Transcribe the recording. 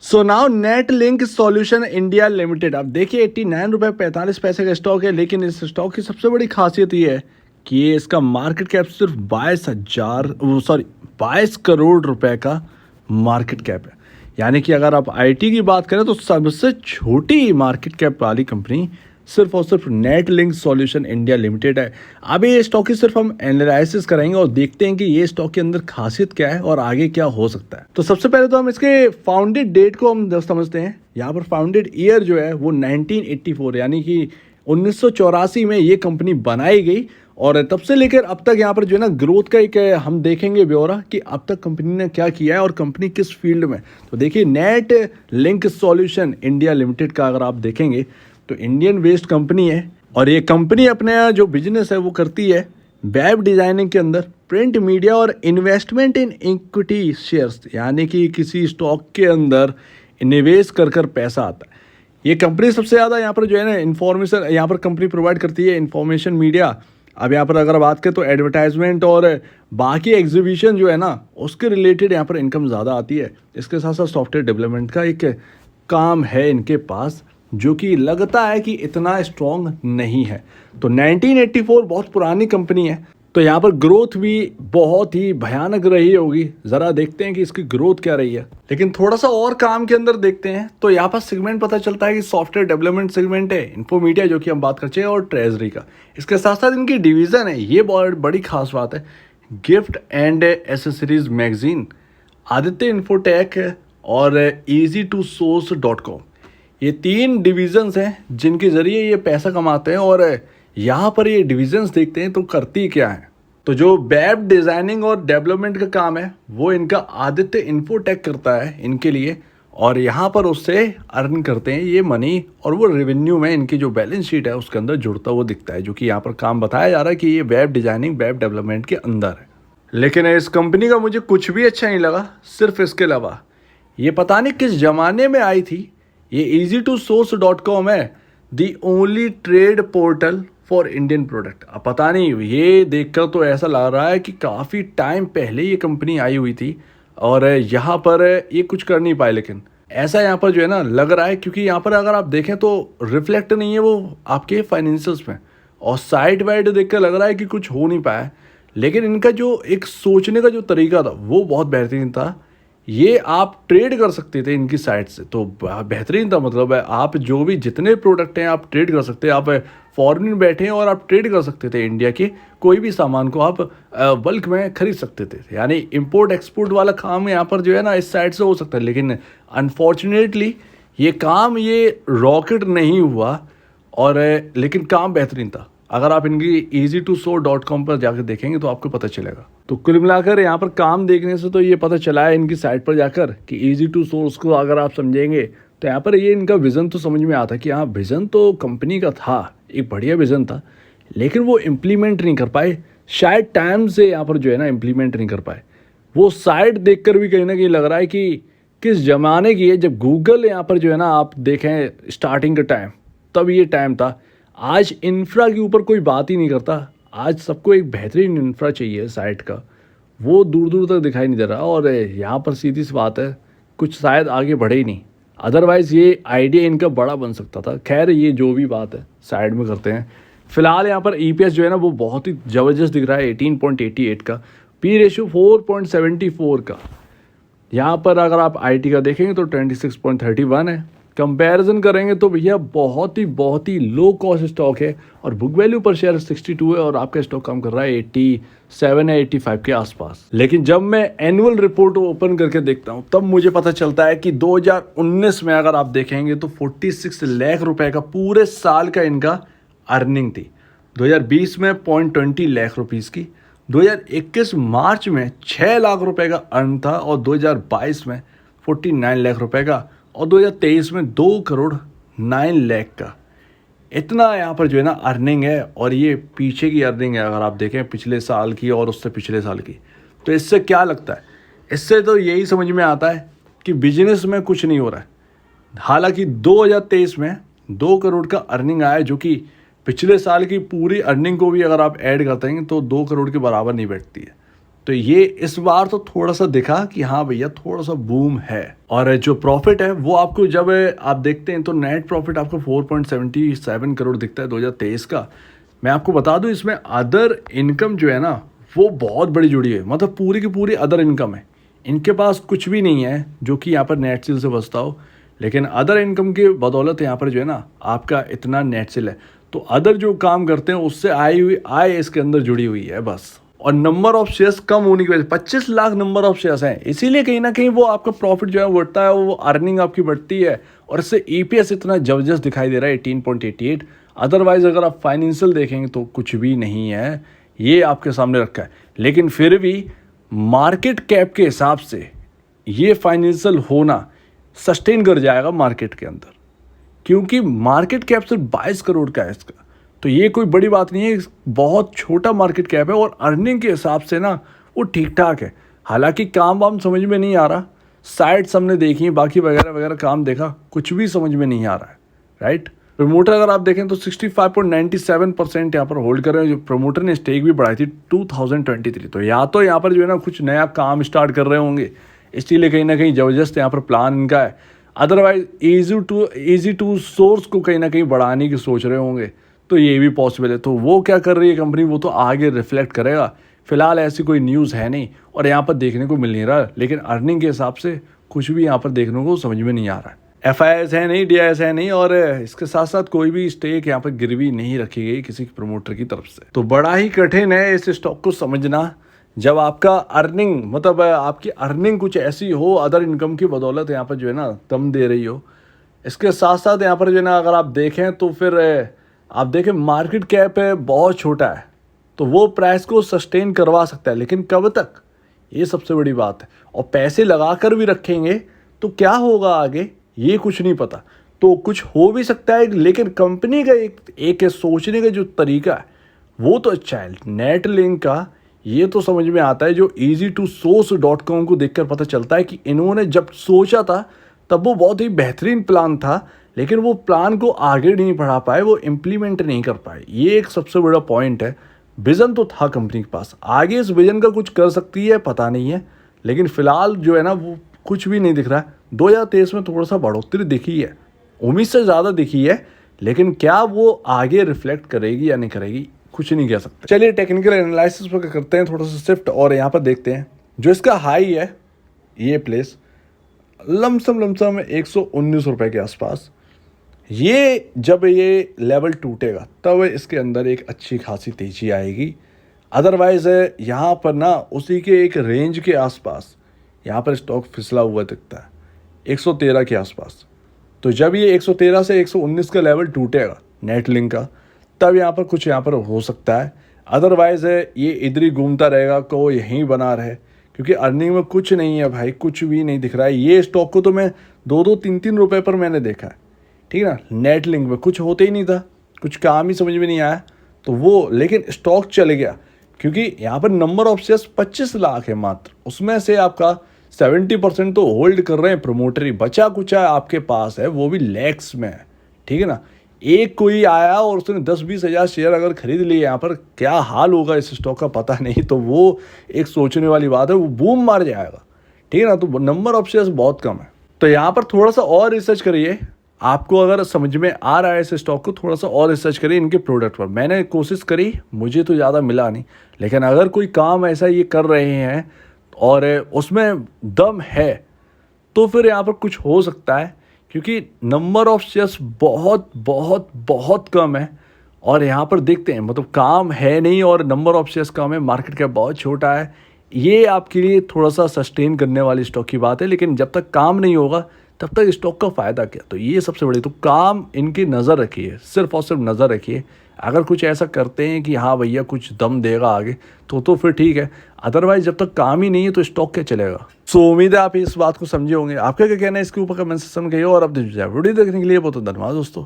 So now net link solution India limited. अब देखिए 89 रुपये 45 पैसे का स्टॉक है, लेकिन इस स्टॉक की सबसे बड़ी खासियत ये है कि ये इसका मार्केट कैप सिर्फ 22 करोड़ रुपए का मार्केट कैप है। यानी कि अगर आप आईटी की बात करें तो सबसे छोटी मार्केट कैप वाली कंपनी सिर्फ और सिर्फ net link solution India limited है। अभी ये स्टॉक की सिर्फ हम एनालिसिस करेंगे और देखते हैं कि ये स्टॉक के अंदर खासियत क्या है और आगे क्या हो सकता है। तो सबसे पहले तो हम इसके फाउंडेड डेट को हम समझते हैं। यहाँ पर फाउंडेड ईयर जो है वो 1984 यानी कि 1984 में ये कंपनी बनाई गई और तब से लेकर अब तक यहाँ पर जो है ना ग्रोथ का एक हम देखेंगे ब्यौरा कि अब तक कंपनी ने क्या किया है और कंपनी किस फील्ड में। तो देखिए net link solution India limited का अगर आप देखेंगे तो इंडियन बेस्ड कंपनी है और ये कंपनी अपने जो बिजनेस है वो करती है वेब डिज़ाइनिंग के अंदर, प्रिंट मीडिया और इन्वेस्टमेंट इन इक्विटी शेयर्स, यानी कि किसी स्टॉक के अंदर निवेश कर पैसा आता है। ये कंपनी सबसे ज़्यादा यहाँ पर जो है ना इन्फॉर्मेशन यहाँ पर कंपनी प्रोवाइड करती है, इन्फॉर्मेशन मीडिया। अब यहाँ पर अगर बात करें तो एडवर्टाइजमेंट और बाकी एग्जीबिशन जो है ना उसके रिलेटेड यहाँ पर इनकम ज़्यादा आती है। इसके साथ साथ सॉफ्टवेयर डेवलपमेंट का एक काम है इनके पास जो कि लगता है कि इतना स्ट्रॉन्ग नहीं है। तो 1984 बहुत पुरानी कंपनी है, तो यहाँ पर ग्रोथ भी बहुत ही भयानक रही होगी। ज़रा देखते हैं कि इसकी ग्रोथ क्या रही है। लेकिन थोड़ा सा और काम के अंदर देखते हैं तो यहाँ पर सेगमेंट पता चलता है कि सॉफ्टवेयर डेवलपमेंट सेगमेंट है, इन्फो मीडिया जो कि हम बात करते हैं और ट्रेजरी का। इसके साथ साथ इनकी डिवीज़न है, ये बहुत बड़ी खास बात है, gift and accessories magazine, Aditya infotech और easy2source.com। ये 3 डिविजन्स हैं जिनके ज़रिए ये पैसा कमाते हैं। और यहाँ पर ये डिविजन्स देखते हैं तो करती क्या है। तो जो वेब डिज़ाइनिंग और डेवलपमेंट का काम है वो इनका आदित्य इन्फोटेक करता है इनके लिए, और यहाँ पर उससे अर्न करते हैं ये मनी, और वो रेवेन्यू में इनकी जो बैलेंस शीट है उसके अंदर जुड़ता हुआ दिखता है, जो कि यहाँ पर काम बताया जा रहा है कि ये वेब डिज़ाइनिंग वेब डेवलपमेंट के अंदर है। लेकिन इस कंपनी का मुझे कुछ भी अच्छा नहीं लगा, सिर्फ इसके अलावा ये पता नहीं किस ज़माने में आई थी। ये easy2source.com है, the only trade portal for Indian product. अब पता नहीं, ये देखकर तो ऐसा लग रहा है कि काफ़ी टाइम पहले ये कंपनी आई हुई थी और यहाँ पर ये कुछ कर नहीं पाए। लेकिन ऐसा यहाँ पर जो है ना लग रहा है, क्योंकि यहाँ पर अगर आप देखें तो रिफ्लेक्ट नहीं है वो आपके फाइनेंशियल्स में, और साइड वाइड देख कर लग रहा है कि कुछ हो नहीं पाया। लेकिन इनका जो एक सोचने का जो तरीका था वो बहुत बेहतरीन था। ये आप ट्रेड कर सकते थे इनकी साइट से, तो बेहतरीन था। मतलब है आप जो भी जितने प्रोडक्ट हैं आप ट्रेड कर सकते हैं। आप फॉरेन में बैठे हैं और आप ट्रेड कर सकते थे, इंडिया के कोई भी सामान को आप बल्क में खरीद सकते थे। यानी इंपोर्ट एक्सपोर्ट वाला काम यहाँ पर जो है ना इस साइड से हो सकता है। लेकिन अनफॉर्चुनेटली ये काम ये रॉकेट नहीं हुआ, और लेकिन काम बेहतरीन था। अगर आप इनकी easy2source.com पर जाकर देखेंगे तो आपको पता चलेगा। तो कुल मिलाकर यहाँ पर काम देखने से तो ये पता चला है इनकी साइट पर जाकर कि easy2source को अगर आप समझेंगे तो यहाँ पर ये इनका विज़न तो समझ में आता है कि हाँ विज़न तो कंपनी का था, एक बढ़िया विज़न था, लेकिन वो इम्प्लीमेंट नहीं कर पाए। शायद टाइम से यहाँ पर जो है ना इम्प्लीमेंट नहीं कर पाए। वो साइट देख कर भी कहीं ना कहीं लग रहा है कि किस ज़माने की है। जब गूगल यहाँ पर जो है ना आप देखें स्टार्टिंग का टाइम, तब ये टाइम था। आज इंफ्रा के ऊपर कोई बात ही नहीं करता। आज सबको एक बेहतरीन इंफ्रा चाहिए साइट का, वो दूर दूर तक दिखाई नहीं दे रहा। और यहाँ पर सीधी सी बात है, कुछ शायद आगे बढ़े ही नहीं, अदरवाइज़ ये आइडिया इनका बड़ा बन सकता था। खैर ये जो भी बात है साइड में करते हैं। फिलहाल यहाँ पर EPS जो है ना वो बहुत ही ज़बरदस्त दिख रहा है, 18.88 का, P रेशियो 4.74 का। यहाँ पर अगर आप IT का देखेंगे तो 26.31 है। कंपैरिजन करेंगे तो भैया बहुत ही लो कॉस्ट स्टॉक है, और बुक वैल्यू पर शेयर 62 है, और आपका स्टॉक काम कर रहा है 87 या 85 के आसपास। लेकिन जब मैं एनुअल रिपोर्ट ओपन करके देखता हूँ तब मुझे पता चलता है कि 2019 में अगर आप देखेंगे तो 46 लाख रुपए का पूरे साल का इनका अर्निंग थी। 2020 में 0.20 लाख रुपीज़ की, 2021 मार्च में 6 लाख रुपए का अर्न था, और 2022 में 49 लाख रुपए का, और 2023 में 2.9 करोड़ का। इतना यहाँ पर जो है ना अर्निंग है, और ये पीछे की अर्निंग है अगर आप देखें पिछले साल की और उससे पिछले साल की। तो इससे क्या लगता है? इससे तो यही समझ में आता है कि बिजनेस में कुछ नहीं हो रहा है। हालांकि 2023 में 2 करोड़ का अर्निंग आया, जो कि पिछले साल की पूरी अर्निंग को भी अगर आप ऐड करते हैं तो 2 करोड़ के बराबर नहीं बैठती है। तो ये इस बार तो थोड़ा सा दिखा कि हाँ भैया थोड़ा सा बूम है। और जो प्रॉफिट है वो आपको जब आप देखते हैं तो नेट प्रॉफिट आपको 4.77 करोड़ दिखता है 2023 का। मैं आपको बता दूं इसमें अदर इनकम जो है ना वो बहुत बड़ी जुड़ी है, मतलब पूरी की पूरी अदर इनकम है। इनके पास कुछ भी नहीं है जो कि यहाँ पर नेट सेल से बचता हो, लेकिन अदर इनकम की बदौलत यहाँ पर जो है ना आपका इतना नेट सेल है। तो अदर जो काम करते हैं उससे आई हुई आय इसके अंदर जुड़ी हुई है बस। और नंबर ऑफ शेयर्स कम होने की वजह से 25 लाख नंबर ऑफ शेयर्स हैं, इसीलिए कहीं ना कहीं वो आपका प्रॉफिट जो है बढ़ता है, वो अर्निंग आपकी बढ़ती है और इससे ईपीएस इतना जबरदस्त दिखाई दे रहा है 18.88। अदरवाइज अगर आप फाइनेंशियल देखेंगे तो कुछ भी नहीं है, ये आपके सामने रखा है। लेकिन फिर भी मार्केट कैप के हिसाब से ये फाइनेंशियल होना सस्टेन कर जाएगा मार्केट के अंदर, क्योंकि मार्केट कैप सिर्फ 22 करोड़ का है इसका। तो ये कोई बड़ी बात नहीं है, बहुत छोटा मार्केट कैप है और अर्निंग के हिसाब से ना वो ठीक ठाक है। हालांकि काम वाम समझ में नहीं आ रहा, साइट्स हमने देखी, बाकी वगैरह वगैरह काम देखा, कुछ भी समझ में नहीं आ रहा है, राइट। प्रमोटर अगर आप देखें तो 65.97% यहाँ पर होल्ड कर रहे हैं। जो प्रमोटर ने स्टेक भी बढ़ाई थी 2023, तो या तो यहाँ पर जो है ना कुछ नया काम स्टार्ट कर रहे होंगे, इसलिए कहीं ना कहीं जबरदस्त यहाँ पर प्लान इनका है। अदरवाइज ईजी टू सोर्स को कहीं ना कहीं बढ़ाने की सोच रहे होंगे, तो ये भी पॉसिबल है। तो वो क्या कर रही है कंपनी वो तो आगे रिफ्लेक्ट करेगा। फिलहाल ऐसी कोई न्यूज़ है नहीं और यहाँ पर देखने को मिल नहीं रहा, लेकिन अर्निंग के हिसाब से कुछ भी यहाँ पर देखने को समझ में नहीं आ रहा है। FIS है नहीं, DIS है नहीं, और इसके साथ साथ कोई भी स्टेक यहाँ पर गिरवी नहीं रखी गई किसी प्रमोटर की तरफ से। तो बड़ा ही कठिन है इस स्टॉक को समझना जब आपका अर्निंग, मतलब आपकी अर्निंग कुछ ऐसी हो अदर इनकम की बदौलत यहाँ पर जो है ना दम दे रही हो। इसके साथ साथ यहाँ पर जो है ना अगर आप देखें तो फिर आप देखें मार्केट कैप है बहुत छोटा है, तो वो प्राइस को सस्टेन करवा सकता है, लेकिन कब तक, ये सबसे बड़ी बात है। और पैसे लगा कर भी रखेंगे तो क्या होगा आगे ये कुछ नहीं पता। तो कुछ हो भी सकता है, लेकिन कंपनी का एक सोचने का जो तरीका है वो तो अच्छा है। नेट लिंक का ये तो समझ में आता है, जो easy2source.com को देखकर पता चलता है कि इन्होंने जब सोचा था तब वो बहुत ही बेहतरीन प्लान था, लेकिन वो प्लान को आगे नहीं बढ़ा पाए, वो इम्प्लीमेंट नहीं कर पाए। ये एक सबसे बड़ा पॉइंट है। विज़न तो था कंपनी के पास, आगे इस विज़न का कुछ कर सकती है पता नहीं है, लेकिन फिलहाल जो है ना वो कुछ भी नहीं दिख रहा है। 2023 में थोड़ा सा बढ़ोतरी दिखी है, उम्मीद से ज़्यादा दिखी है, लेकिन क्या वो आगे रिफ्लेक्ट करेगी या नहीं करेगी कुछ नहीं कह सकते। चलिए टेक्निकल एनालिसिस पर करते हैं थोड़ा सा शिफ्ट, और यहाँ पर देखते हैं जो इसका हाई है ये प्लेस लमसम 119 रुपये के आसपास। ये जब ये लेवल टूटेगा तब इसके अंदर एक अच्छी खासी तेज़ी आएगी। अदरवाइज़ यहाँ पर ना उसी के एक रेंज के आसपास यहाँ पर स्टॉक फिसला हुआ दिखता है 113 के आसपास। तो जब ये 113 से 119 का लेवल टूटेगा नेट लिंक का, तब यहाँ पर कुछ यहाँ पर हो सकता है। अदरवाइज़ ये इधर ही घूमता रहेगा, को यहीं बना रहे, क्योंकि अर्निंग में कुछ नहीं है भाई, कुछ भी नहीं दिख रहा है। ये स्टॉक को तो मैं 2-3 रुपए पर मैंने देखा है, ठीक है ना। नेट लिंक में कुछ होते ही नहीं था, कुछ काम ही समझ में नहीं आया, तो वो लेकिन स्टॉक चले गया, क्योंकि यहाँ पर नंबर ऑफ शेयर्स 25 लाख है मात्र, उसमें से आपका 70% तो होल्ड कर रहे हैं प्रमोटर ही, बचा कुचा आपके पास है वो भी लैक्स में है, ठीक है ना। एक कोई आया और उसने 10-20 हज़ार शेयर अगर खरीद लिए, यहाँ पर क्या हाल होगा इस स्टॉक का पता नहीं। तो वो एक सोचने वाली बात है, वो बूम मार जाएगा, ठीक है ना। तो नंबर ऑफ शेयर्स बहुत कम है, तो यहाँ पर थोड़ा सा और रिसर्च करिए। आपको अगर समझ में आ रहा है इस स्टॉक को, थोड़ा सा और रिसर्च करिए इनके प्रोडक्ट पर। मैंने कोशिश करी, मुझे तो ज़्यादा मिला नहीं, लेकिन अगर कोई काम ऐसा ये कर रहे हैं और उसमें दम है तो फिर यहाँ पर कुछ हो सकता है, क्योंकि नंबर ऑफ शेयर्स बहुत बहुत बहुत कम है। और यहाँ पर देखते हैं, मतलब काम है नहीं और नंबर ऑफ शेयर्स कम है, मार्केट कैप बहुत छोटा है, ये आपके लिए थोड़ा सा सस्टेन करने वाली स्टॉक की बात है। लेकिन जब तक काम नहीं होगा तब तक स्टॉक का फ़ायदा क्या। तो ये सबसे बड़ी, तो काम इनकी नज़र रखिए, सिर्फ और सिर्फ नज़र रखिए। अगर कुछ ऐसा करते हैं कि हाँ भैया कुछ दम देगा आगे, तो फिर ठीक है। अदरवाइज जब तक काम ही नहीं है तो स्टॉक क्या चलेगा। सो उम्मीद है आप इस बात को समझे होंगे। आपका क्या कहना है इसके ऊपर कमेंट सेक्शन में कहिए, और अब वीडियो देखने के लिए बहुत धन्यवाद दोस्तों।